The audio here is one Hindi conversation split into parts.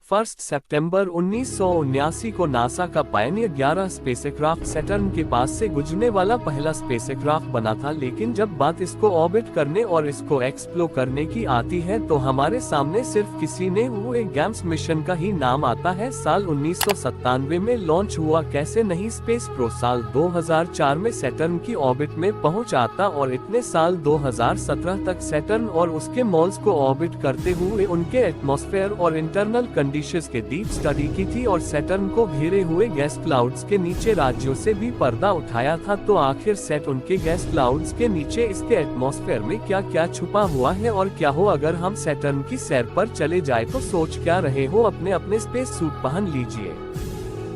1 सितंबर 1979 को नासा का पायनियर 11 स्पेसक्राफ्ट सैटर्न के पास से गुजरने वाला पहला स्पेसक्राफ्ट बना था, लेकिन जब बात इसको ऑर्बिट करने और इसको एक्सप्लोर करने की आती है तो हमारे सामने सिर्फ किसी ने हुए गैम्स मिशन का ही नाम आता है। साल 1997 में लॉन्च हुआ कैसे नहीं स्पेस प्रो साल 2004 में सैटर्न की ऑर्बिट में पहुंच आता और इतने साल 2017 तक सैटर्न और उसके मॉल्स को ऑर्बिट करते हुए उनके एटमॉस्फेयर और इंटरनल कंडीशंस के डीप स्टडी की थी और सैटर्न को घेरे हुए गैस क्लाउड्स के नीचे राज्यों से भी पर्दा उठाया था। तो आखिर सेट उनके गैस क्लाउड्स के नीचे इसके एटमॉस्फेयर में क्या क्या छुपा हुआ है और क्या हो अगर हम सैटर्न की सैर पर चले जाए तो सोच क्या रहे हो। अपने अपने स्पेस सूट पहन लीजिए।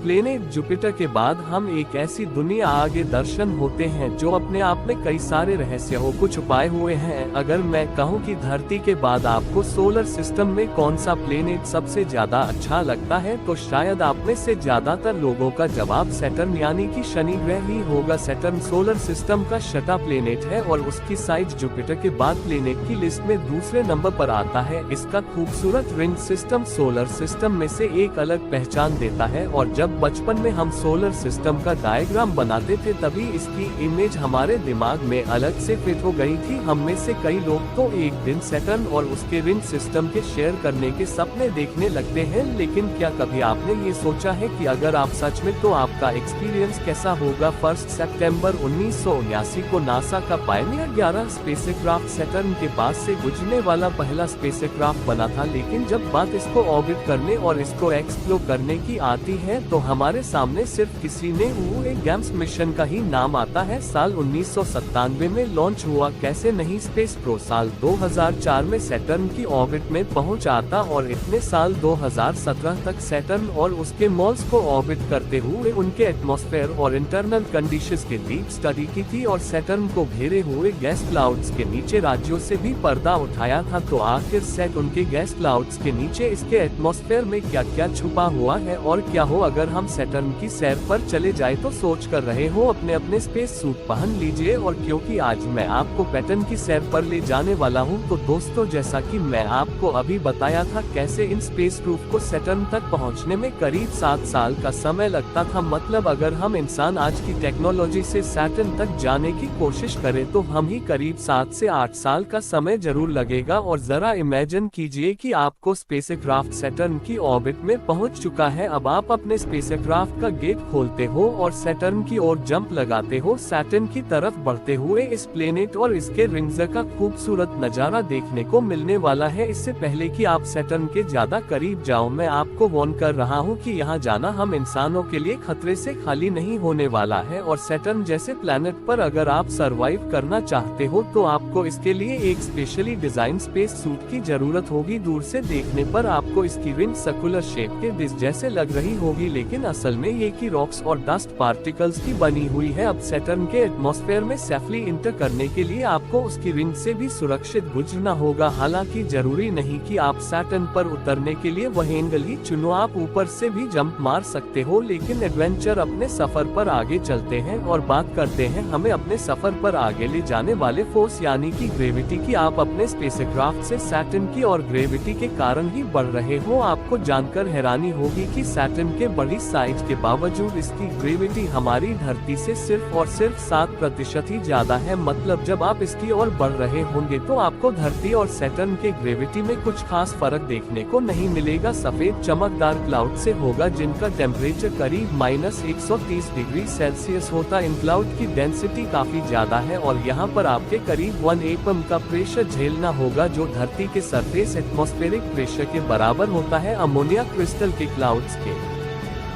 प्लेनेट जुपिटर के बाद हम एक ऐसी दुनिया आगे दर्शन होते हैं जो अपने आप में कई सारे रहस्यों को छुपाए हुए हैं। अगर मैं कहूं कि धरती के बाद आपको सोलर सिस्टम में कौन सा प्लेनेट सबसे ज्यादा अच्छा लगता है तो शायद आप में से ज्यादातर लोगों का जवाब सैटर्न यानी कि शनि ग्रह ही होगा। सैटर्न सोलर सिस्टम का छठा प्लेनेट है और उसकी साइज जुपिटर के बाद प्लेनेट की लिस्ट में दूसरे नंबर पर आता है। इसका खूबसूरत रिंग सिस्टम सोलर सिस्टम में से एक अलग पहचान देता है और जब बचपन में हम सोलर सिस्टम का डायग्राम बनाते थे तभी इसकी इमेज हमारे दिमाग में अलग से फिट हो गई थी। हम में से कई लोग तो एक दिन सैटर्न और उसके रिंग सिस्टम के शेयर करने के सपने देखने लगते हैं, लेकिन क्या कभी आपने ये सोचा है कि अगर आप सच में तो आपका एक्सपीरियंस कैसा होगा। 1 सितंबर 1979 को नासा का पायनियर 11 स्पेसक्राफ्ट सैटर्न के पास से गुजरने वाला पहला स्पेसक्राफ्ट बना था, लेकिन जब बात इसको ऑर्बिट करने और इसको एक्सप्लोर करने की आती है तो हमारे सामने सिर्फ किसी ने हुए गैम्स मिशन का ही नाम आता है। साल 1997 में लॉन्च हुआ कैसे नहीं स्पेस प्रो साल 2004 में सैटर्न की ऑर्बिट में पहुंच आता और इतने साल 2017 तक सैटर्न और उसके मॉल्स को ऑर्बिट करते हुए उनके एटमॉस्फेयर और इंटरनल कंडीशंस के डीप स्टडी की थी और सैटर्न को घेरे हुए गैस क्लाउड्स के नीचे राज्यों से भी पर्दा उठाया था। तो आखिर सेट उनके गैस क्लाउड्स के नीचे इसके एटमॉस्फेयर में क्या क्या छुपा हुआ है और क्या हो अगर हम सैटर्न की सैर पर चले जाए तो सोच कर रहे हो। अपने अपने स्पेस सूट पहन लीजिए और क्योंकि आज मैं आपको सैटर्न की सैर पर ले जाने वाला हूं तो दोस्तों जैसा कि मैं आपको अभी बताया था कैसे इन स्पेस क्रूफ को सैटर्न तक पहुंचने में करीब 7 साल का समय लगता था। मतलब अगर हम इंसान आज की टेक्नोलॉजी से सैटर्न तक जाने की कोशिश करें तो हम ही करीब 7 से 8 साल का समय जरूर लगेगा। और जरा इमेजिन कीजिए कि आपको स्पेसक्राफ्ट सैटर्न की ऑर्बिट में पहुंच चुका है। अब आप अपने स्पेसक्राफ्ट का गेट खोलते हो और सैटर्न की ओर जंप लगाते हो। सैटर्न की तरफ बढ़ते हुए इस प्लेनेट और इसके रिंग्स का खूबसूरत नजारा देखने को मिलने वाला है। इससे पहले कि आप सैटर्न के ज्यादा करीब जाओ मैं आपको वार्न कर रहा हूं कि यहां जाना हम इंसानों के लिए खतरे से खाली नहीं होने वाला है और सैटर्न जैसे प्लेनेट पर अगर आप सरवाइव करना चाहते हो तो आपको इसके लिए एक स्पेशली डिजाइन स्पेस सूट की जरूरत होगी। दूर से देखने पर आपको इसकी रिंग सर्कुलर शेप के डिस्क जैसे लग रही होगी, लेकिन असल में ये की रॉक्स और डस्ट पार्टिकल्स की बनी हुई है। अब सैटर्न के एटमॉस्फेयर में सेफली इंटर करने के लिए आपको उसकी रिंग से भी सुरक्षित गुजरना होगा। हालांकि जरूरी नहीं कि आप सैटर्न पर उतरने के लिए वह एंगल ही चुनो, आप ऊपर से भी जंप मार सकते हो। लेकिन एडवेंचर अपने सफर पर आगे चलते हैं और बात करते हैं हमें अपने सफर पर आगे ले जाने वाले फोर्स यानी कि ग्रेविटी की। आप अपने स्पेसक्राफ्ट से सैटर्न की और ग्रेविटी के कारण ही बढ़ रहे हो। आपको जानकर हैरानी होगी कि सैटर्न के बड़ी साइज के बावजूद इसकी ग्रेविटी हमारी धरती से सिर्फ और सिर्फ 7% ही ज्यादा है। मतलब जब आप इसकी ओर बढ़ रहे होंगे तो आपको धरती और सैटर्न के ग्रेविटी में कुछ खास फर्क देखने को नहीं मिलेगा। सफेद चमकदार क्लाउड से होगा जिनका टेम्परेचर करीब -130 डिग्री सेल्सियस होता। इन क्लाउड की डेंसिटी काफी ज्यादा है और यहाँ पर आपके करीब 1 atm का प्रेशर झेलना होगा जो धरती के सरफेस एटमॉस्फेरिक प्रेशर के बराबर होता है। अमोनिया क्रिस्टल के क्लाउड्स के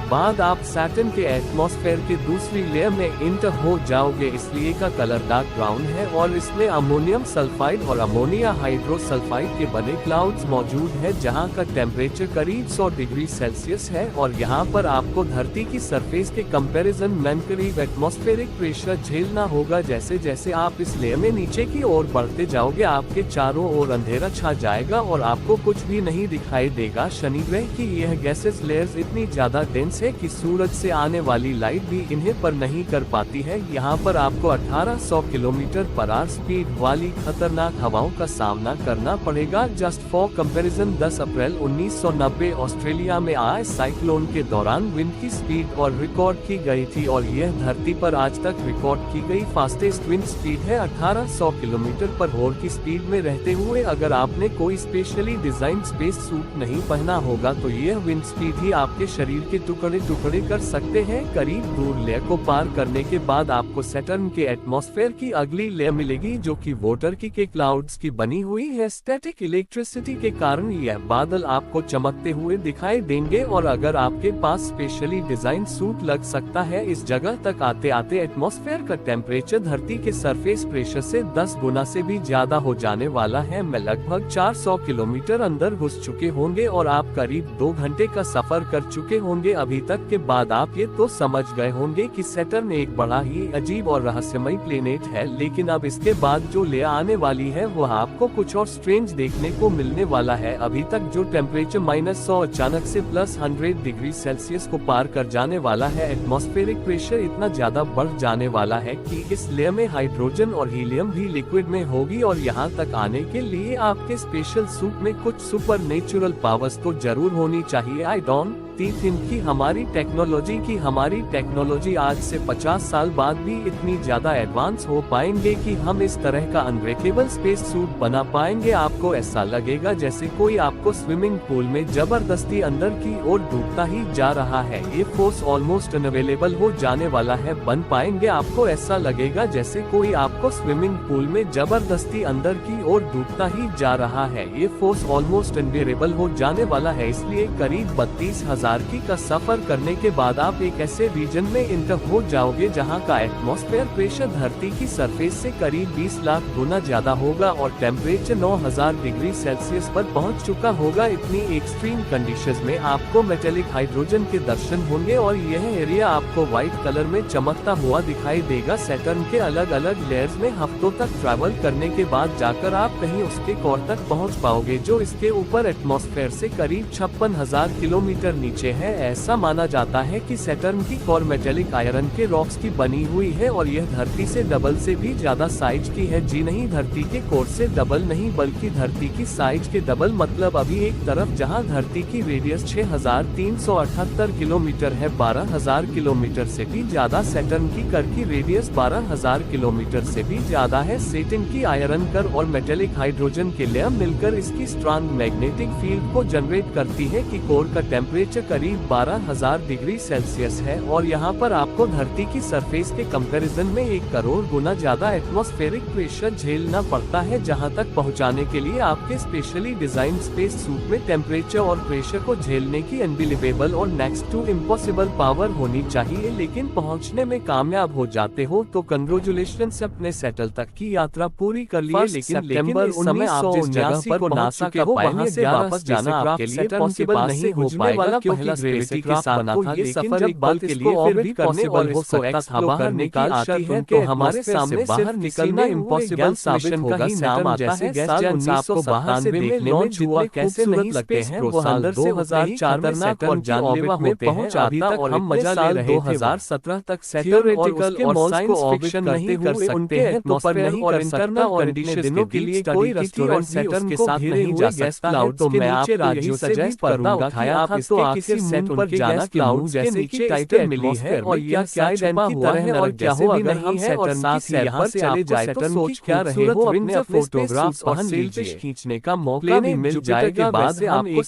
बाद आप सैटर्न के एटमॉस्फेयर के दूसरी लेयर में इंटर हो जाओगे, इसलिए का कलर डार्क ब्राउन है और इसमें अमोनियम सल्फाइड और अमोनिया हाइड्रोसल्फाइड के बने क्लाउड्स मौजूद है जहां का टेम्परेचर करीब 100 डिग्री सेल्सियस है। और यहां पर आपको धरती की सरफेस के कंपैरिजन में करीब एटमॉस्फेरिक प्रेशर झेलना होगा। जैसे जैसे आप इस लेयर में नीचे की ओर बढ़ते जाओगे आपके चारों ओर अंधेरा छा जाएगा और आपको कुछ भी नहीं दिखाई देगा। शनि ग्रह की यह गैसेस लेयर्स इतनी ज्यादा डेंस डिफरेंस है कि सूरज से आने वाली लाइट भी इन्हें पर नहीं कर पाती है। यहाँ पर आपको 1800 किलोमीटर/आवर स्पीड वाली खतरनाक हवाओं का सामना करना पड़ेगा। Just for comparison 10 April 1990 Australia में आए साइक्लोन के दौरान विंड की स्पीड और रिकॉर्ड की गई थी और यह धरती पर आज तक रिकॉर्ड की गई फास्टेस्ट विंड स्पीड है 1800 किलोमीटर/आवर की स्पीड में रहते हुए। अगर आपने कोई स्पेशली डिजाइन स्पेस सूट नहीं पहना होगा तो यह विंड स्पीड ही आपके शरीर के टुकड़े टुकड़े कर सकते हैं। करीब दूर लेयर को पार करने के बाद आपको सैटर्न के एटमॉस्फेयर की अगली लेयर मिलेगी जो कि वाटर के क्लाउड्स की बनी हुई है। स्टैटिक इलेक्ट्रिसिटी के कारण यह बादल आपको चमकते हुए दिखाई देंगे और अगर आपके पास स्पेशली डिजाइन सूट लग सकता है। इस जगह तक आते आते एटमॉस्फेयर का टेम्परेचर धरती के सरफेस प्रेशर से 10 गुना से भी ज्यादा हो जाने वाला है। मैं लगभग 400 किलोमीटर अंदर घुस चुके होंगे और आप करीब 2 घंटे का सफर कर चुके होंगे। अभी तक के बाद आप ये तो समझ गए होंगे कि सैटर्न एक बड़ा ही अजीब और रहस्यमयी प्लेनेट है, लेकिन अब इसके बाद जो ले आने वाली है वह आपको कुछ और स्ट्रेंज देखने को मिलने वाला है। अभी तक जो टेम्परेचर -100 अचानक से +100 डिग्री सेल्सियस को पार कर जाने वाला है। एटमॉस्फेरिक प्रेशर इतना ज्यादा बढ़ जाने वाला है कि इस लेयर में हाइड्रोजन और हीलियम भी लिक्विड में होगी और यहाँ तक आने के लिए आपके स्पेशल सूट में कुछ सुपर नेचुरल पावर्स तो जरूर होनी चाहिए। आई डोंट थिंक कि हमारी टेक्नोलॉजी आज से 50 साल बाद भी इतनी ज्यादा एडवांस हो पाएंगे कि हम इस तरह का अनब्रेकेबल स्पेस सूट बना पाएंगे। आपको ऐसा लगेगा जैसे कोई आपको स्विमिंग पूल में जबरदस्ती अंदर की ओर डूबता ही जा रहा है। ये फोर्स ऑलमोस्ट अनअवेलेबल हो जाने वाला है। बन पाएंगे आपको ऐसा लगेगा जैसे कोई आपको स्विमिंग पूल में जबरदस्ती अंदर की ओर डूबता ही जा रहा है। ये फोर्स ऑलमोस्ट अनबेरेबल हो जाने वाला है। इसलिए करीब 32,000 का सफर करने के बाद आप एक ऐसे रीजन में इंटर हो जाओगे जहां का एटमॉस्फेयर प्रेशर धरती की सरफेस से करीब 20 लाख गुना ज्यादा होगा और टेम्परेचर 9000 डिग्री सेल्सियस पर पहुंच चुका होगा। इतनी एक्सट्रीम कंडीशंस में आपको मेटेलिक हाइड्रोजन के दर्शन होंगे और यह एरिया आपको व्हाइट कलर में चमकता हुआ दिखाई देगा। सैटर्न के अलग अलग लेयर्स में हफ्तों तक ट्रैवल करने के बाद जाकर आप कहीं उसके कोर तक पहुंच पाओगे जो इसके ऊपर एटमॉस्फेयर से करीब 56,000 किलोमीटर नीचे है। ऐसा माना जाता है कि सैटर्न की कोर मेटेलिक आयरन के रॉक्स की बनी हुई है और यह धरती से डबल से भी ज्यादा साइज की है। जी नहीं, धरती के कोर से डबल नहीं बल्कि धरती की साइज के डबल। मतलब अभी एक तरफ जहां धरती की रेडियस 6378 किलोमीटर है, 12,000 किलोमीटर से भी ज्यादा, सैटर्न की कर की रेडियस 12,000 किलोमीटर से भी ज्यादा है। सैटर्न की आयरन कर और मेटेलिक हाइड्रोजन के लेयर मिलकर इसकी स्ट्रॉन्ग मैग्नेटिक फील्ड को जनरेट करती है कि कोर का टेम्परेचर करीब 12,000 डिग्री सेल्सियस है और यहाँ पर आपको धरती की सरफेस के कंपैरिजन में 1 करोड़ गुना ज्यादा एटमॉस्फेरिक प्रेशर झेलना पड़ता है। जहाँ तक पहुँचाने के लिए आपके स्पेशली डिजाइन स्पेस सूट में टेम्परेचर और प्रेशर को झेलने की अनबिलीवेबल और नेक्स्ट टू इम्पॉसिबल पावर होनी चाहिए। लेकिन पहुँचने में कामयाब हो जाते हो तो कंग्रेचुलेशन, अपने सेटल तक की यात्रा पूरी कर लिए। लेकिन इस समय आप जिस जगह पर नासा का वहाँ से वापस जाना आपके लिए पॉसिबल नहीं हो पाएगा क्योंकि ग्रेविटी के साथ बना था। ये सफर एक पल के लिए फिर भी पॉसिबल हो सकता था। बाहर निकाल आती है तो हमारे सामने बाहर निकलना इम्पॉसिबल साबित होगा। नाम आता है गैस जेंस। आपको बाहर से देखने में हुआ कैसे नहीं लगते हैं वो अंदर से 2004 में सैटर्न जानलेवा में पहुंच आता और हम मजा ले रहे थे। 2017 तक सैटर्न और उसके मॉल्स को ऑर्बिट नहीं कर सकते हैं तो पर नहीं कर सकता और इतने दिनों के लिए कोई रेस्टोरेंट सैटर्न के साथ नहीं जा सकता है। तो मैं आपको राज्यों से सजेस्ट करूंगा कि आप इसके किसी सेट पर जाना क्लाउड जैसे कि टाइटल मिली है और यह क्या छुपा हुआ है और क्या हो अगर हम सैटर्न की यहाँ से चले जाए तो सोच क्या रहे हो। अपने फोटोग्राफ्स और सेल्फी खींचने का मौका भी मिल जाएगा। बाद आपको